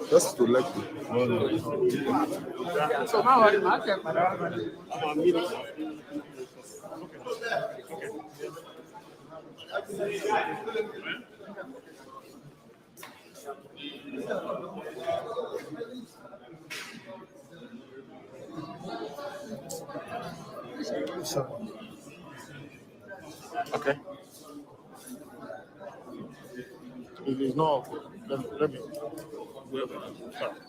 Just to like So now I'm market. okay. It is not okay. Let me. Sorry.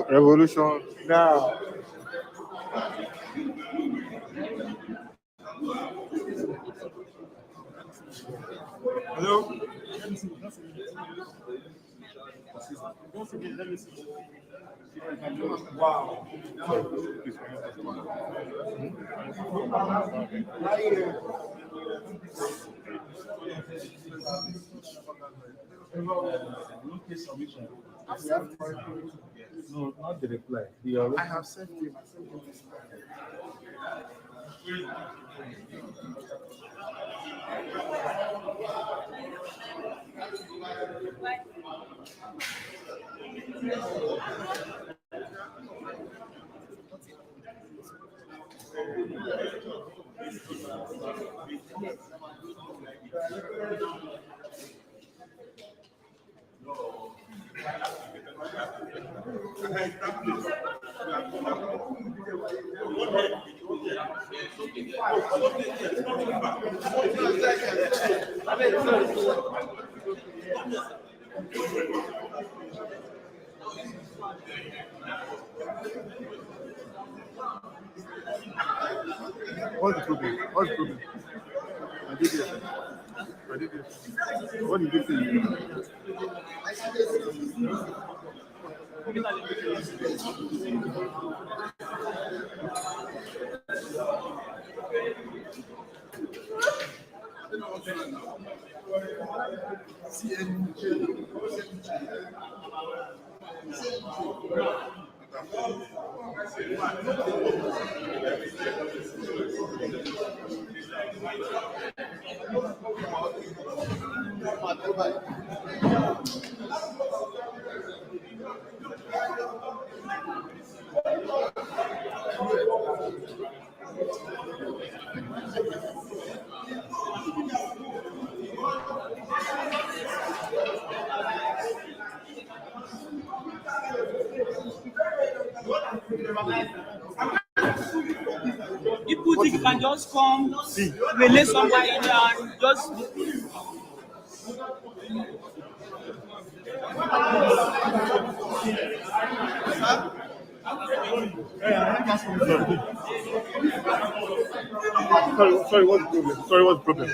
Revolution now. Hello? Wow. No, not the reply. I have sent him. What's the problem? What's the problem? I did it. I did it. What did you say? People think you can just come, release somebody and just. Sorry, what's the problem? Sorry, what's the problem?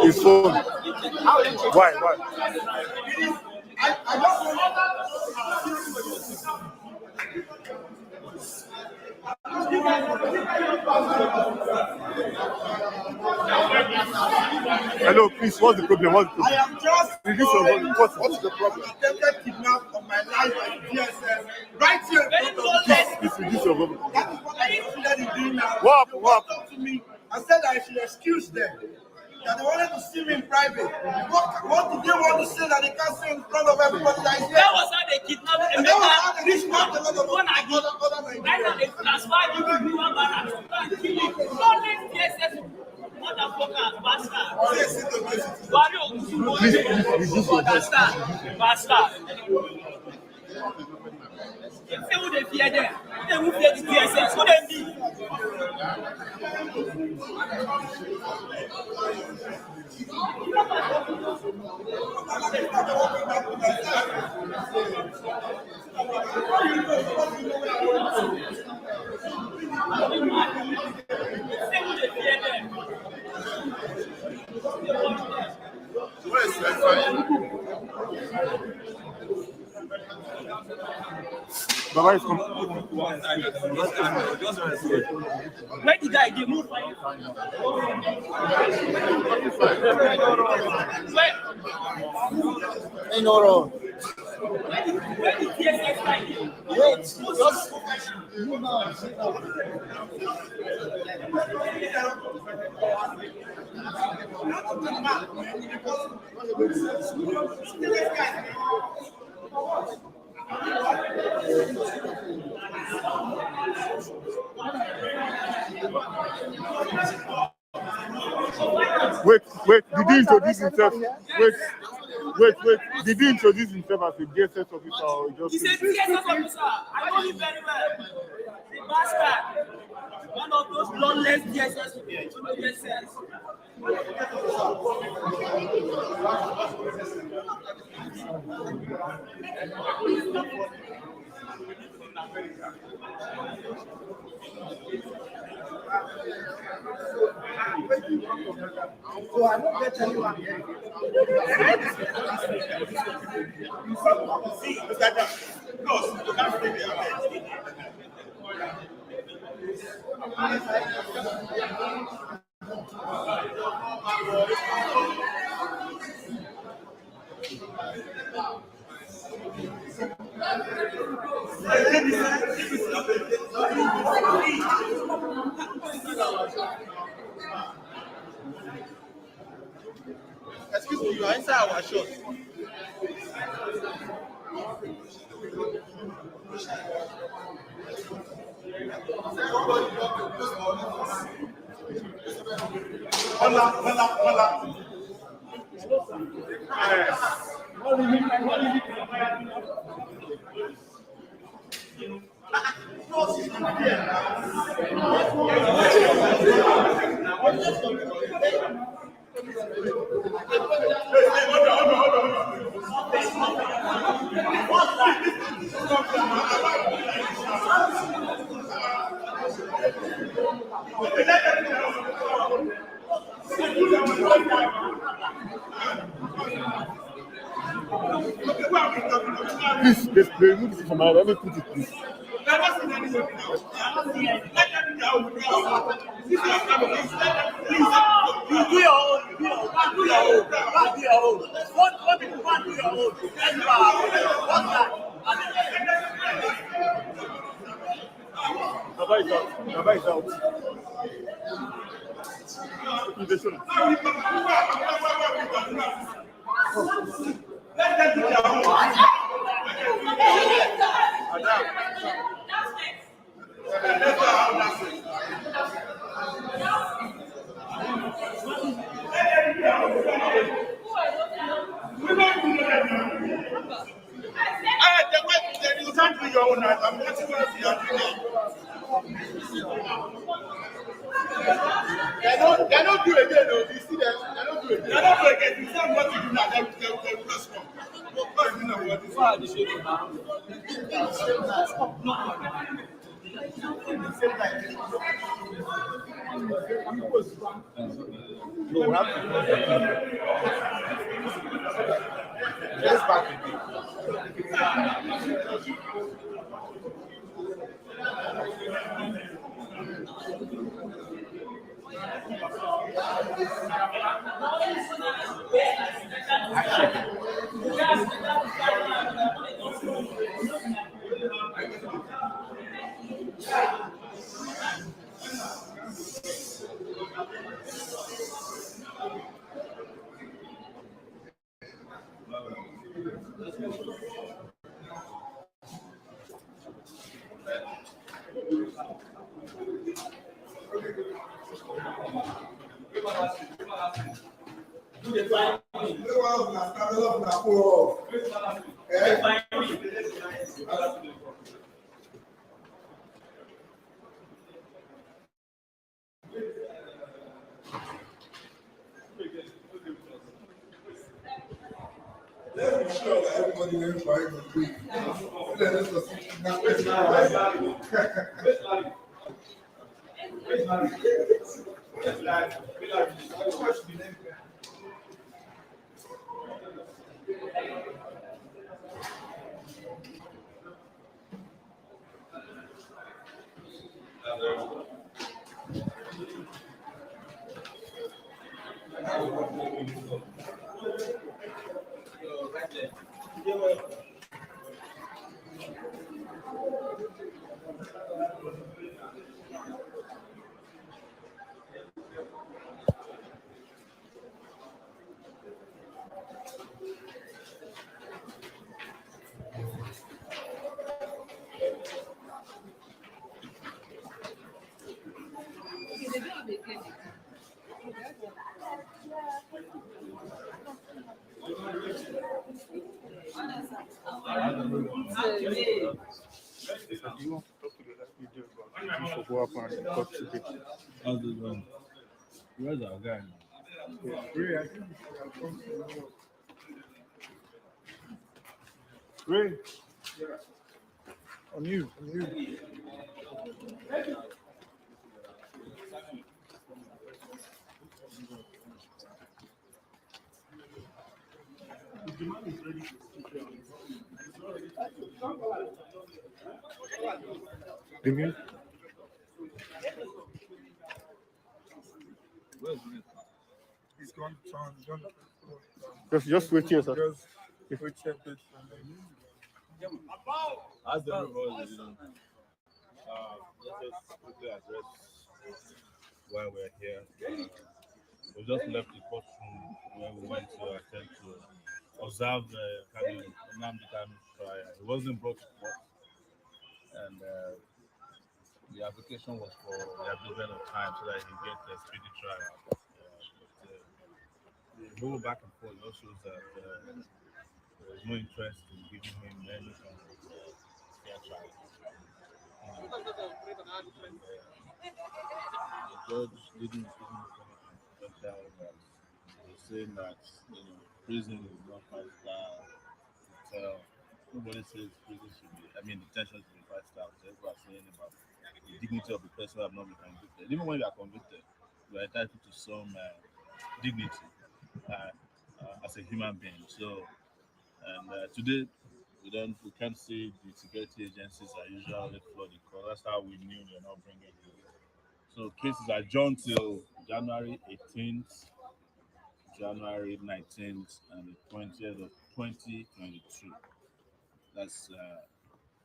His phone. Why? Hello, please, what's the problem? I am just Reduce your volume. What's the problem? attempted kidnap of my life by DSS right here in front of me. Please reduce your volume. That is what I considered in doing now. What They happened? walked up to me and said that I should excuse them. That they wanted to see me in private. What did they want to say that they can't say in front of everybody that is there? That was how they kidnapped And that was how they kidnapped a lot of one other right now Nigerians. they transfer you to one man and kill you. Don't let DSS motherfuckers, bastard. Barry Ogusumo, bastard. They say who they fear them. They who fear the DSS. Who they be? Baba is coming. Where the guy they move? Where? In Oro. Where the DSS guy? Wait, just Wait, did he introduce himself? Wait, did he introduce himself as a DSS officer or just? He's a DSS officer. I know him very well. The bastard. One of those bloodless DSS people. DSS. so I don't get anyone here. See, look at that. No, you can't stay there. Excuse me, you are inside our shop. Hola. Please, remove this from my. Let me put it, please. You do your own. Baba is out. Baba is out. Invasion. You can't do your own. I'm watching what you are doing. They don't do again. No. You see them? They don't do again. They don't do again. You see what you do now. They will just come. What you know what this No, we have to. Yes, back. Let's be sure that everybody went for it to breathe. How's it going? Where's our guy now? Ray, on you, on you. Demi? He's gone. He's gone. Just wait here, sir. If we check it. As everybody, let's just quickly address why we're here. We just left the courtroom where we went to attend to observe Nnamdi Kanu trial. He wasn't brought to court, and the application was for the abridgement of time so that he can get a speedy trial. The whole back and forth also shows that there is no interest in giving him any kind of fair trial. The judge didn't tell that he was saying that prison is not 5-star hotel. Nobody says prison should be, detention should be 5-star. Everybody are saying about the dignity of the person who have not been convicted. Even when you are convicted, you are entitled to some dignity as a human being. So, and today we can't see the security agencies are usually flooding because that's how we knew they're not bringing it. So cases are adjourned till January 18th, January 19th and the 20th of 2022. That's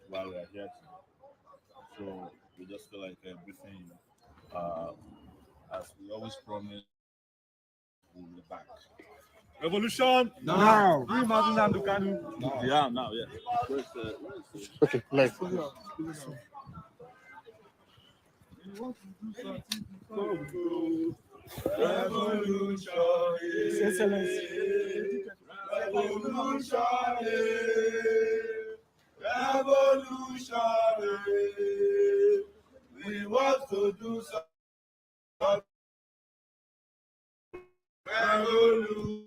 why we are here today. So we just feel like briefing you. As we always promise, we'll be back. Revolution Now. Nnamdi Kanu. Yeah, now, yeah. Okay, like. Revolution, Excellency. revolution, we want to do something. Revolution.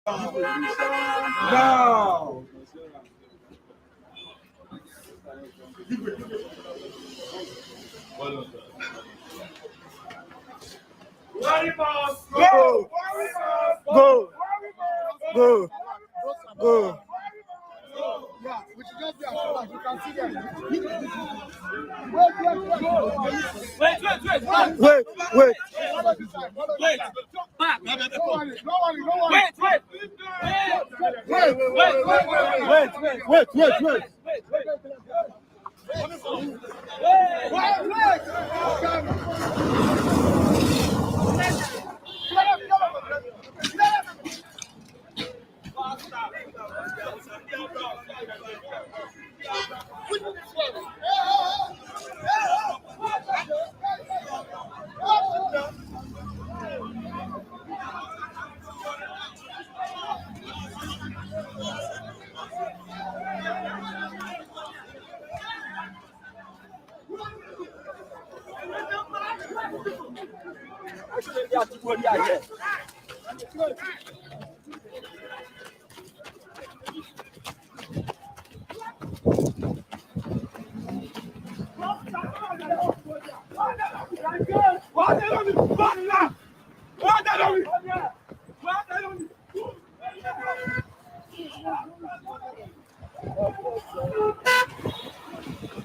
Now. Go! Go! Go! Go! Yeah, we should just be assured. You can see them. Wait! Back. No worry. Wait!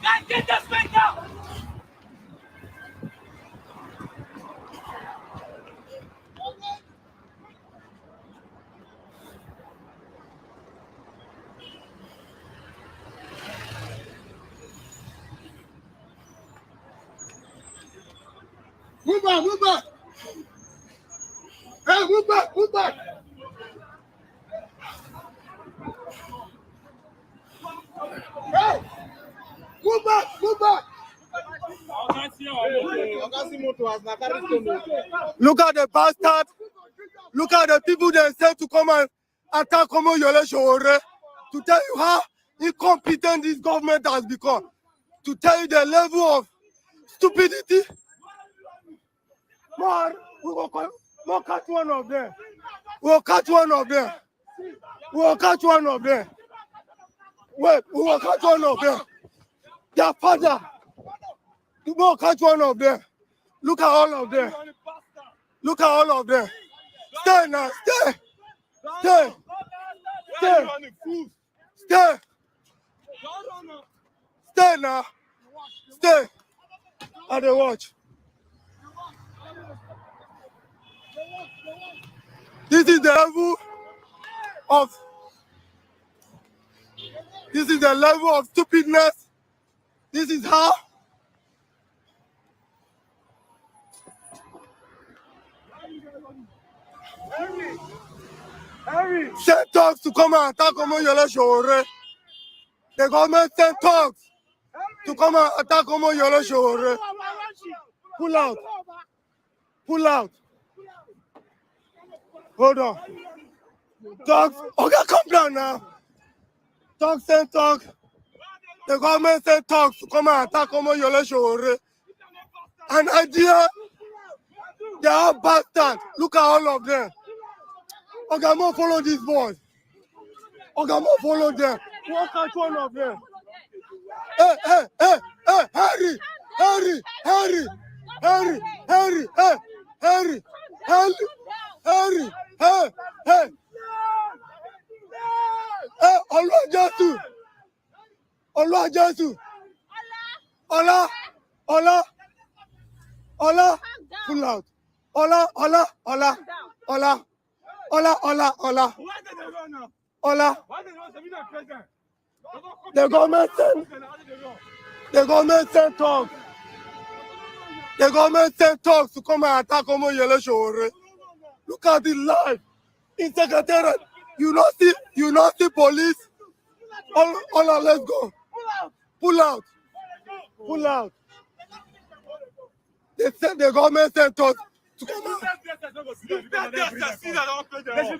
Guys, get this thing out! Move back. Hey, move back. Hey, move back. Look at the bastard. Look at the people they sent to come and attack Sowore to tell you how incompetent this government has become. To tell you the level of stupidity. Man, we'll catch one of them. We'll catch one of them. Wait, we will catch one of them. Their father. We will catch one of them. Look at all of them. Stay now. Stay now. Stay. And they watch. This is the level of stupidness. This is how. sent thugs to come and attack Omoyole Sowore. The government sent thugs to come and attack Omoyole Sowore. Pull out. Pull out. Hold on. Thugs. Okay, come down now. Thugs sent thugs. The government sent thugs to come and attack Omoyole Sowore. An idea. They are bastards. Look at all of them. Okay, more follow these boys. Okay, more follow them. Walk out one of them. Hey, hurry, hurry, hurry, hurry, hurry, hurry, hurry, hey. Oluwajesu. Ola. Pull out. Ola. The government sent thugs. The government sent thugs to come and attack Omoyole Sowore. Look at the life in Secretariat. You not see police. Ola, let's go. Pull out. The government sent thugs to come out. They should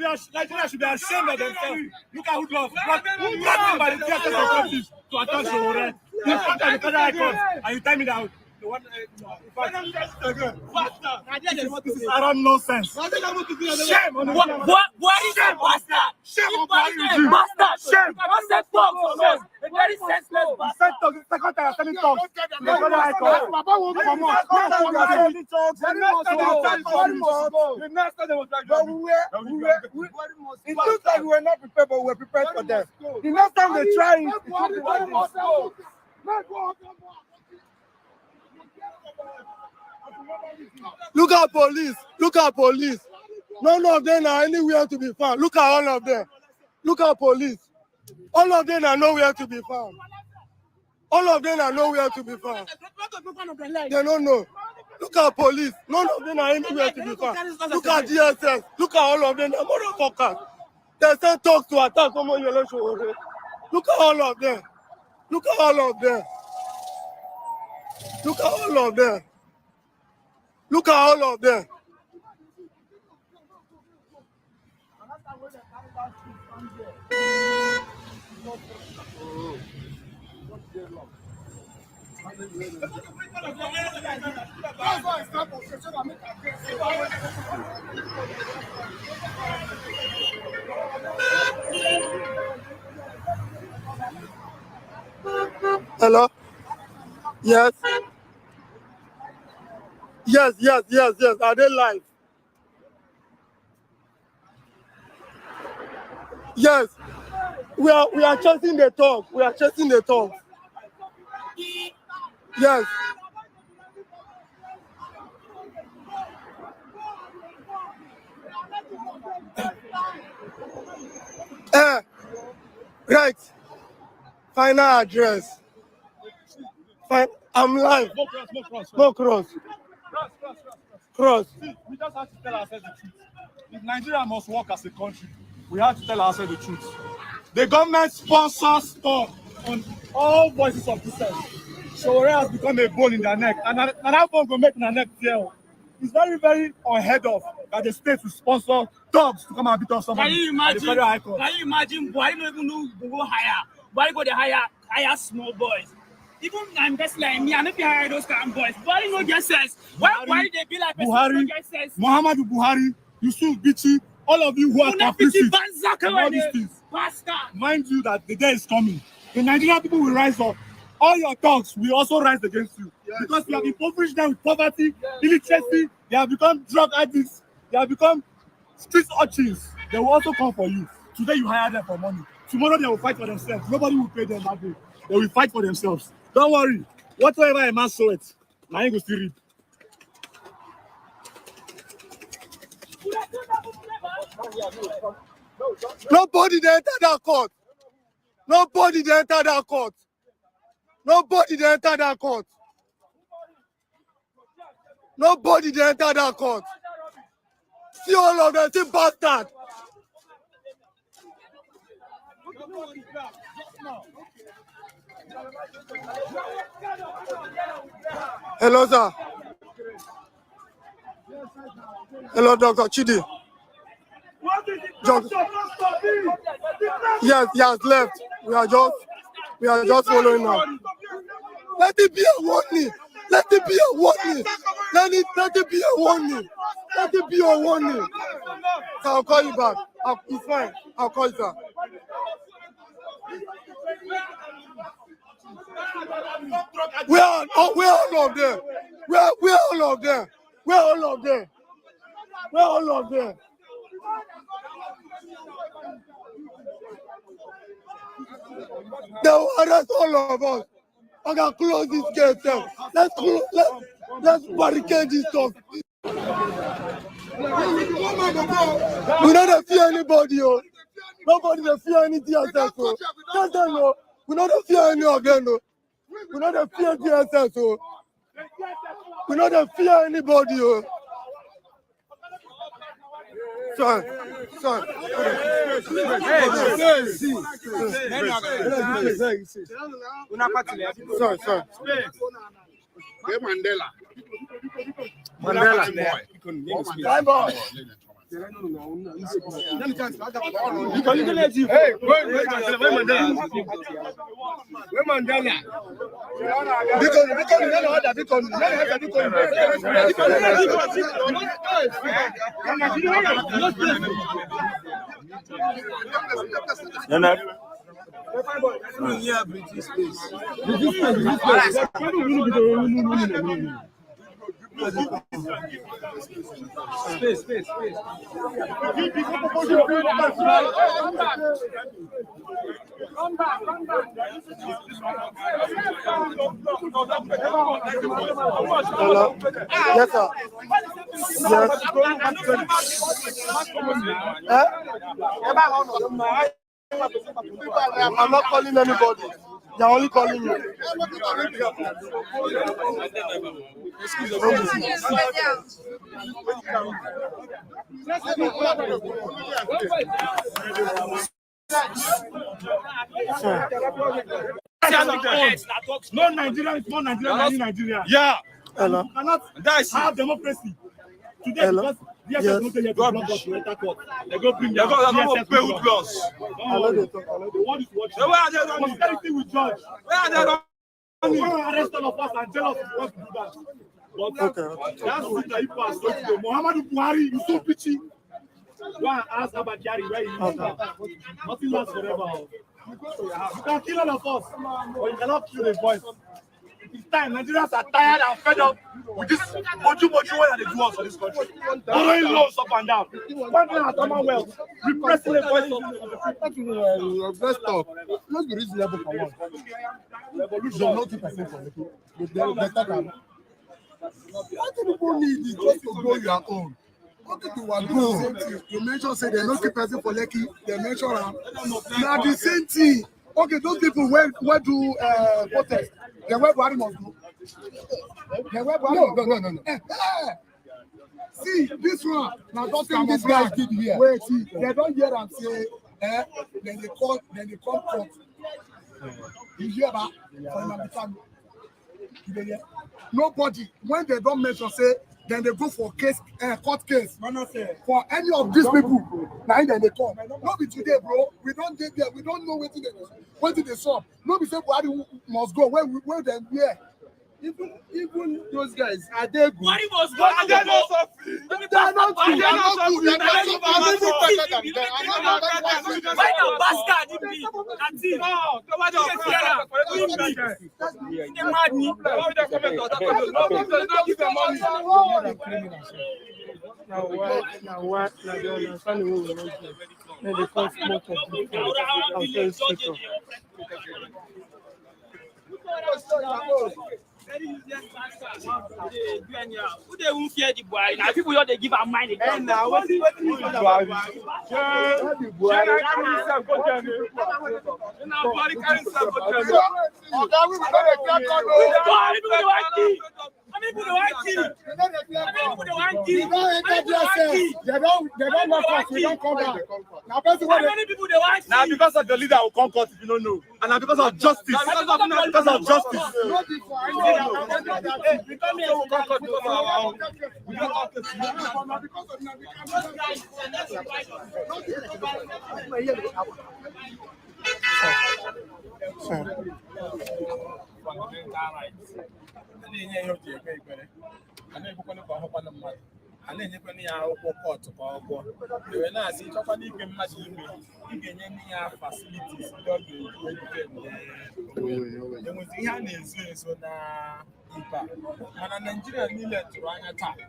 be ashamed of themselves. Look at who brought them by the DSS to attack Sowore. You come to the federal high court and you tell me that. This is around nonsense. Shame on the What is a bastard? Shame on a bastard. Shame. A very senseless bastard. Second time, sending talks. The federal high court. It looks like we were not prepared, but we were prepared for them. The next time they try it, it will be like this. Look at police. None of them are anywhere to be found. Look at all of them. Look at police. All of them are nowhere to be found. They don't know. Look at police. None of them are anywhere to be found. Look at DSS. Look at all of them. They're motherfuckers. They sent thugs to attack Omoyole Sowore. Look at all of them. Hello? Yes. Are they live? Yes. We are chasing the talk. Yes. Right. Final address. I'm live. No cross. See, we just have to tell ourselves the truth. If Nigeria must work as a country, we have to tell ourselves the truth. The government sponsors stuff on all voices of dissent. Sowore has become a bone in their neck, and that bone will make their neck tear. It's very, very unheard of that the state will sponsor thugs to come and beat up somebody. Can you imagine? Why don't even know they go hire? Why go they hire small boys? Even I'm just like me, I don't hire those kind of boys. Why no get sense? Why they be like Buhari, get sense? Muhammadu Buhari, Yusuf Bichi, all of you who are complicit in all these things. Mind you that the day is coming. The Nigerian people will rise up. All your thugs will also rise against you. Yes, because you have impoverished them with poverty, illiteracy, they have become drug addicts, they have become street urchins. They will also come for you. Today you hire them for money. Tomorrow they will fight for themselves. Nobody will pay them that day. They will fight for themselves. Don't worry. Whatsoever a man sow it, now he will still reap. Nobody they enter that court. See all of them, see bastard. Hello, sir. Hello, Dr. Chidi. Yes, he has left. We are just following now. Let it be a warning. Let it be a warning. Let it be a warning. Let it be a warning. So I'll call you back. It's fine. I'll call you, sir. Where are all of them? Where are all of them? Where are all of them? Where are all of them? They will arrest all of us. I can close this gate. Let's barricade this stuff. We don't fear anybody. Oh. Nobody will fear anything else. Oh. Just them, no. We don't fear any of them. No. We don't fear DSS. Oh. We don't fear anybody. Oh. Sorry. Space. Come back. Hello. Yes, sir. Yes. I'm not calling anybody. They're only calling me. No Nigeria is more Nigeria than Nigeria. Yeah. Hello. You cannot have democracy today. Hello. Yes. Yes. They go bring their pay with laws. The world is watching. Prosperity will judge. Where are they? Arrest all of us and tell us what to do that. But that's what the people are going to do. Muhammadu Buhari is so bitchy. Go and ask about Kyari where he is. Nothing lasts forever. You can kill all of us, but you cannot kill the voice. It's time. Nigerians are tired and fed up with this moju way that they do us for this country. Borrowing loans up and down. One thing at Commonwealth, repressing the voice of the people. Let's talk. Let's be reasonable for one. Revolution, not 2% for the people. They talk about. What do people need is just to grow your own. What do you want to do? You mentioned say they're not 2% for Lekki. They mentioned now the same thing. Okay, those people where do protest. They were Buhari must go. No. See, this one, now don't think these guys did here. Wait, see, they don't hear and say, then they come court. You hear that? For Nnamdi Kanu. You hear? Nobody, when they don't mention, say, then they go for court case. For any of these people, now then they come. Not be today, bro. We don't get there. We don't know what they saw. Not be say Buhari must go. Where they where? Even those guys, are they good? Buhari must go. They are not good. Why not bastard? Who they won't fear the boy? Now people they give a mind again. Now what is many people want key? How many people want key? We don't enter yourself. They don't knock us. We don't come back. Now, How many people they want key? Now because of the leader will come court if you don't know. And now because of justice. Because of justice. We come here to come court because of our own. We don't talk to fundamental rights. And then you have to pay. And then you can go up on the money. And then you can go court to go. When I see Chopani can match you can facilities. You must see how is so now. And Nigeria needed to run attack.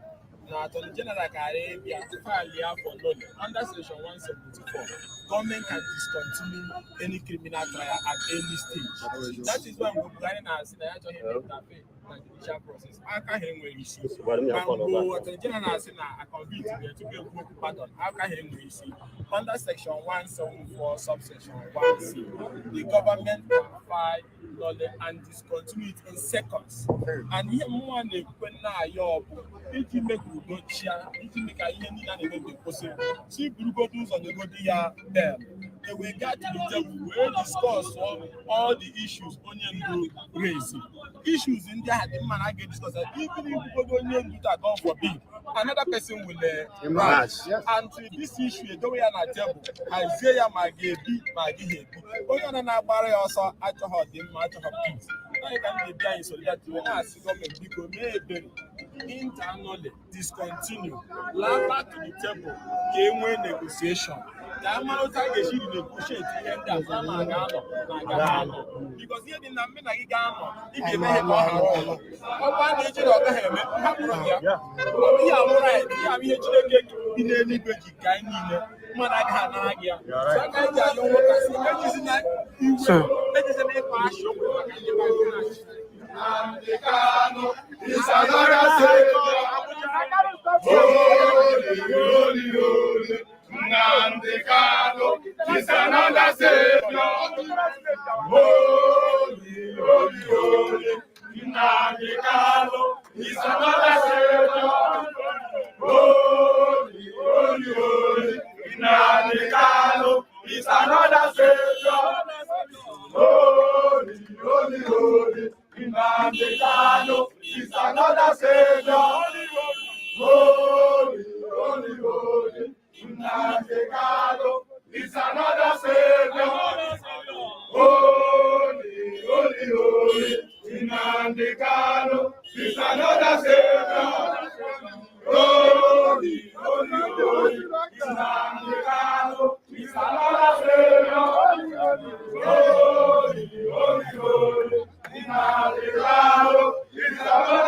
Now, to the general Arabia, for loan under section 174, government can discontinue any criminal trial at any stage. That is why we're planning our judicial process. I can't hear when you see. The general to be a pardon. I can't hear when you see. Under section 174, subsection 1C, the government can file knowledge and discontinue it in seconds. And here, more than your if you make go chia, if you make a yen and the possible. See, Brugodos on the Godia, they will get to the table where discuss all the issues Onion do raise. Issues in there, the man I get discussed. Even if you go Onion do that, God forbid, another person will emerge. And to this issue, the way I table, Isaiah Magi, Onion and I barry also at the hot, the matter of peace. I can be blind so that you ask government because maybe internally discontinue. Back to the table, game win negotiation. The amount of she negotiate because here in the Minagano, if you may have one agent of the heaven, we are right. We are here to in any budget kind of Managanagia. So I don't want to see that you is a make Nnamdi Kanu is another savior. Holy, holy. Nnamdi Kanu is another savior. Holy, holy. Nnamdi Kanu is another savior. Holy, holy. Nnamdi Kanu is another savior. Holy, holy. Nnamdi Kanu is another savior. Holy, holy. Nnamdi Kanu is another savior. Holy, holy. Nnamdi Kanu is another savior. Holy, holy. Nnamdi Kanu is another savior. Holy, holy. Nnamdi Kanu is another